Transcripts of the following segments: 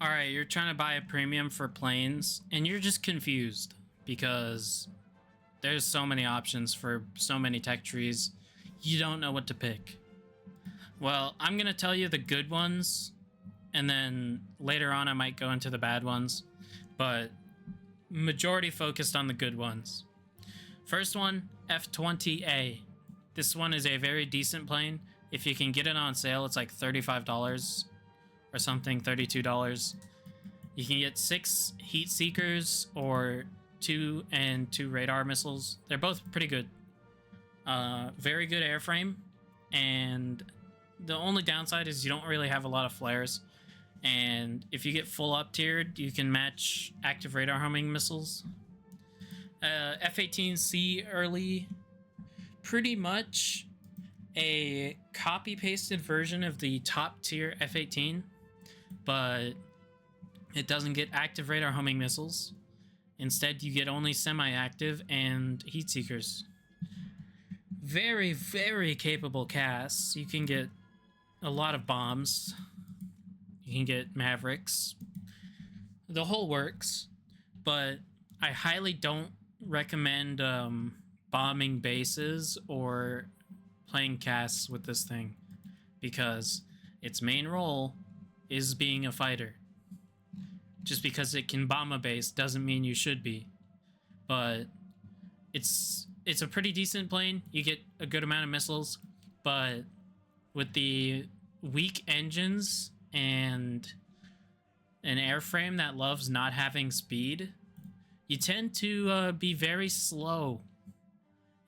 All right, you're trying to buy a premium for planes, and you're just confused because there's so many options for so many tech trees. You don't know what to pick. Well, I'm going to tell you the good ones, and then later on I might go into the bad ones, but majority focused on the good ones. First one, F-20A. This one is a very decent plane. If you can get it on sale, it's like $35 or something, $32. You can get 6 heat seekers or 2 and 2 radar missiles. They're both pretty good. Very good airframe, and the only downside is you don't really have a lot of flares. And if you get full up tiered, you can match active radar homing missiles. F-18C early, pretty much a copy-pasted version of the top tier F-18, but it doesn't get active radar homing missiles. Instead, you get only semi-active and heat seekers. Very, very capable casts. You can get a lot of bombs. You can get Mavericks. The whole works, but I highly don't recommend bombing bases or playing casts with this thing because its main role is being a fighter. Just because it can bomb a base doesn't mean you should be, but it's a pretty decent plane. You get a good amount of missiles, but with the weak engines and an airframe that loves not having speed, you tend to be very slow.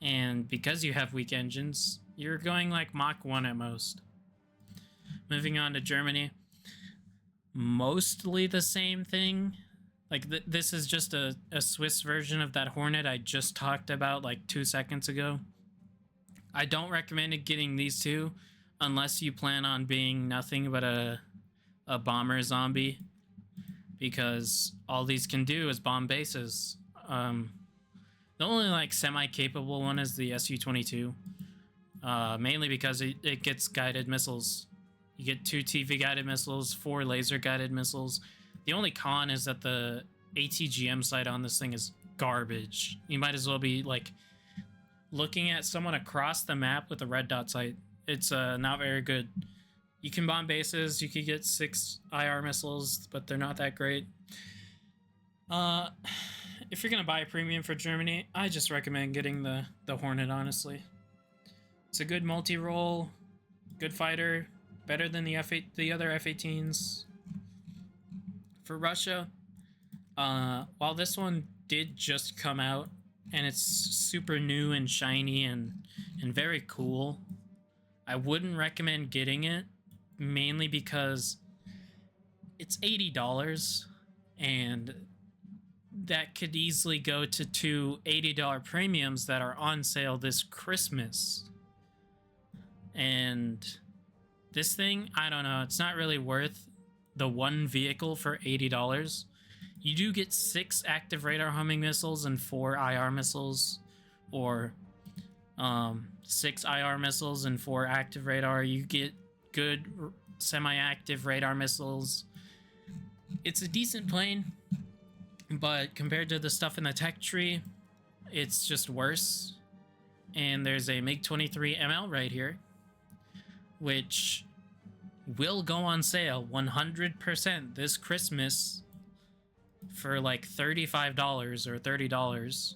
And because you have weak engines, you're going like Mach 1 at most. Moving on to Germany. Mostly the same thing. Like, this is just a Swiss version of that Hornet I just talked about like 2 seconds ago. I don't recommend getting these two unless you plan on being nothing but a bomber zombie, because all these can do is bomb bases. The only like semi-capable one is the Su-22, mainly because it gets guided missiles. You get 2 TV guided missiles, 4 laser guided missiles. The only con is that the ATGM sight on this thing is garbage. You might as well be like looking at someone across the map with a red dot sight. It's not very good. You can bomb bases. You could get 6 IR missiles, but they're not that great. If you're gonna buy a premium for Germany, I just recommend getting the Hornet. Honestly, it's a good multi-role, good fighter, better than the other F-18s. For Russia, while this one did just come out and it's super new and shiny and very cool, I wouldn't recommend getting it, mainly because it's $80, and that could easily go to 2 $80 premiums that are on sale this Christmas. And this thing, I don't know, it's not really worth the one vehicle for $80. You do get 6 active radar homing missiles and 4 IR missiles, or 6 IR missiles and 4 active radar. You get good semi-active radar missiles. It's a decent plane, but compared to the stuff in the tech tree, it's just worse. And there's a MiG-23 ML right here, which will go on sale 100% this Christmas for like $35 or $30.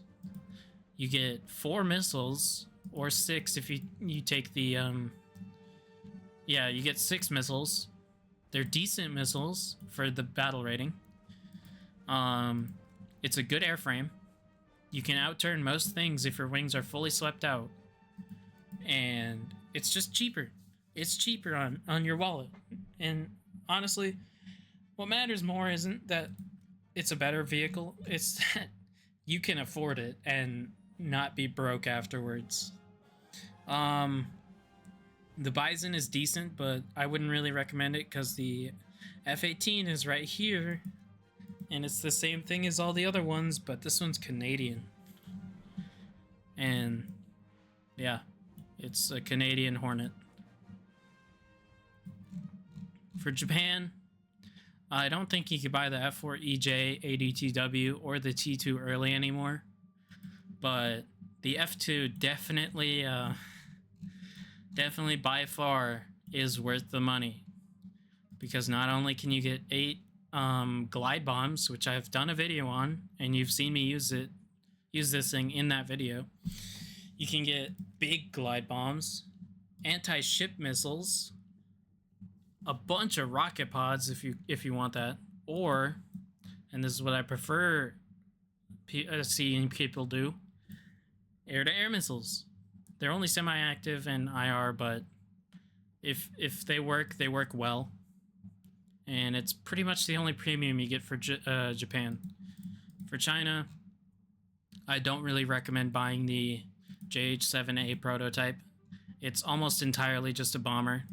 You get 4 missiles, or 6 if you take the yeah, you get 6 missiles. They're decent missiles for the battle rating. It's a good airframe. You can outturn most things if your wings are fully swept out, and it's just cheaper. It's cheaper on your wallet. And honestly, what matters more isn't that it's a better vehicle, it's that you can afford it and not be broke afterwards. The Bison is decent, but I wouldn't really recommend it because the F-18 is right here, and it's the same thing as all the other ones, but this one's Canadian. And yeah, it's a Canadian Hornet. For Japan, I don't think you could buy the F4 EJ ADTW or the T2 early anymore, but the F2 definitely, definitely by far is worth the money, because not only can you get 8 glide bombs, which I've done a video on, and you've seen me use this thing in that video. You can get big glide bombs, anti-ship missiles, a bunch of rocket pods if you want that, or, and this is what I prefer seeing people do, air-to-air missiles. They're only semi-active in IR, but if they work well, and it's pretty much the only premium you get for Japan. For China, I don't really recommend buying the JH-7A prototype. It's almost entirely just a bomber.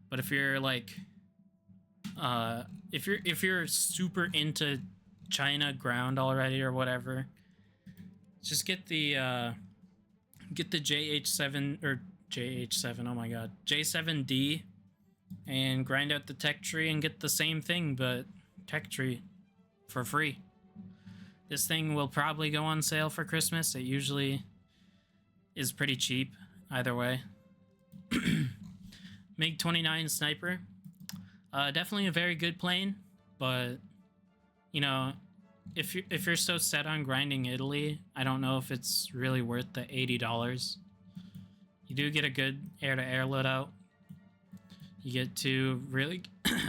But if you're like, if you're super into China ground already or whatever, just get the JH7 or JH7. Oh my god, J7D, and grind out the tech tree and get the same thing, but tech tree for free. This thing will probably go on sale for Christmas. It usually is pretty cheap either way. MiG-29 sniper, definitely a very good plane, but you know, if you're so set on grinding Italy, I don't know if it's really worth the $80. You do get a good air-to-air loadout. You get 2 really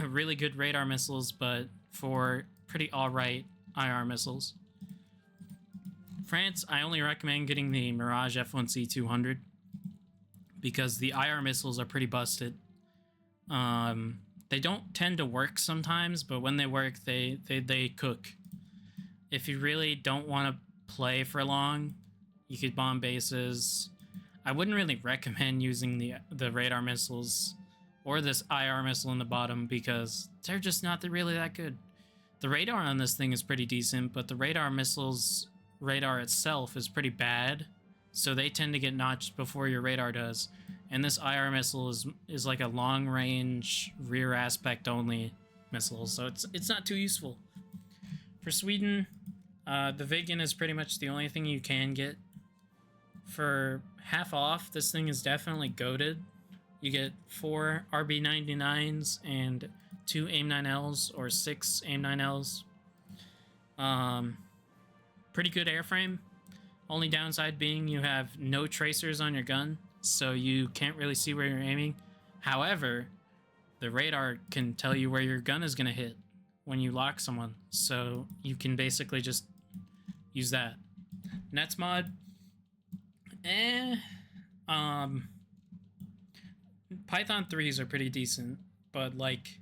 really good radar missiles, but for pretty alright IR missiles. France, I only recommend getting the Mirage F1C200 because the IR missiles are pretty busted. They don't tend to work sometimes, but when they work, they cook. If you really don't want to play for long, you could bomb bases. I wouldn't really recommend using the radar missiles or this IR missile in the bottom because they're just not really that good. The radar on this thing is pretty decent, but the radar missiles radar itself is pretty bad, so they tend to get notched before your radar does. And this IR missile is like a long range rear aspect only missile, so it's not too useful. For Sweden, the Viggen is pretty much the only thing you can get. For half off, this thing is definitely goated. You get 4 RB99s and 2 AIM-9Ls or 6 AIM-9Ls. Pretty good airframe. Only downside being you have no tracers on your gun, so you can't really see where you're aiming. However, the radar can tell you where your gun is going to hit when you lock someone, so you can basically just use that. Nets mod, Python 3s are pretty decent, but like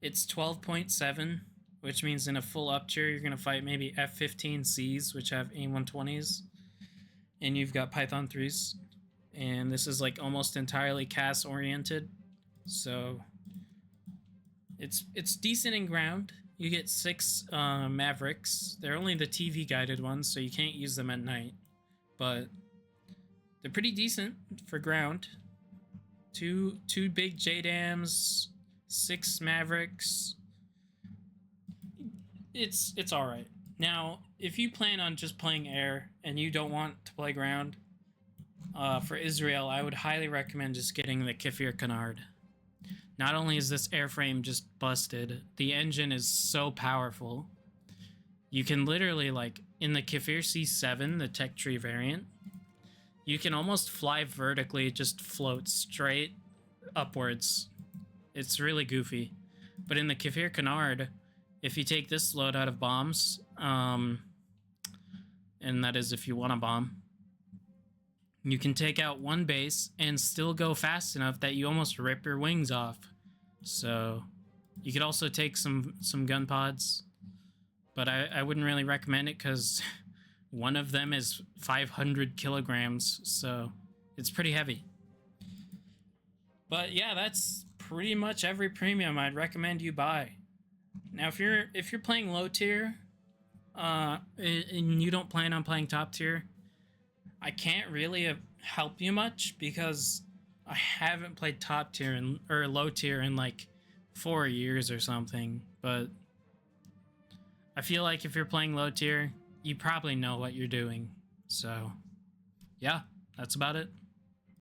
it's 12.7, which means in a full up tier you're gonna fight maybe F-15Cs, which have AIM-120s, and you've got Python 3s, and this is like almost entirely CAS oriented, so it's decent in ground. You get 6 Mavericks. They're only the TV guided ones, so you can't use them at night, but they're pretty decent for ground. Two big JDAMs, 6 Mavericks. It's all right. Now, if you plan on just playing air and you don't want to play ground, for Israel, I would highly recommend just getting the Kfir Canard. Not only is this airframe just busted, the engine is so powerful. You can literally, like, in the Kfir C7, the tech tree variant, you can almost fly vertically, just float straight upwards. It's really goofy. But in the Kfir Canard, if you take this load out of bombs, and that is if you want a bomb, you can take out one base and still go fast enough that you almost rip your wings off. So you could also take some gun pods, but I wouldn't really recommend it because one of them is 500 kilograms, so it's pretty heavy. But yeah, that's pretty much every premium I'd recommend you buy. Now, if you're playing low tier, and you don't plan on playing top tier, I can't really help you much because I haven't played top tier or low tier in like 4 years or something, but I feel like if you're playing low tier, you probably know what you're doing. So, yeah, that's about it.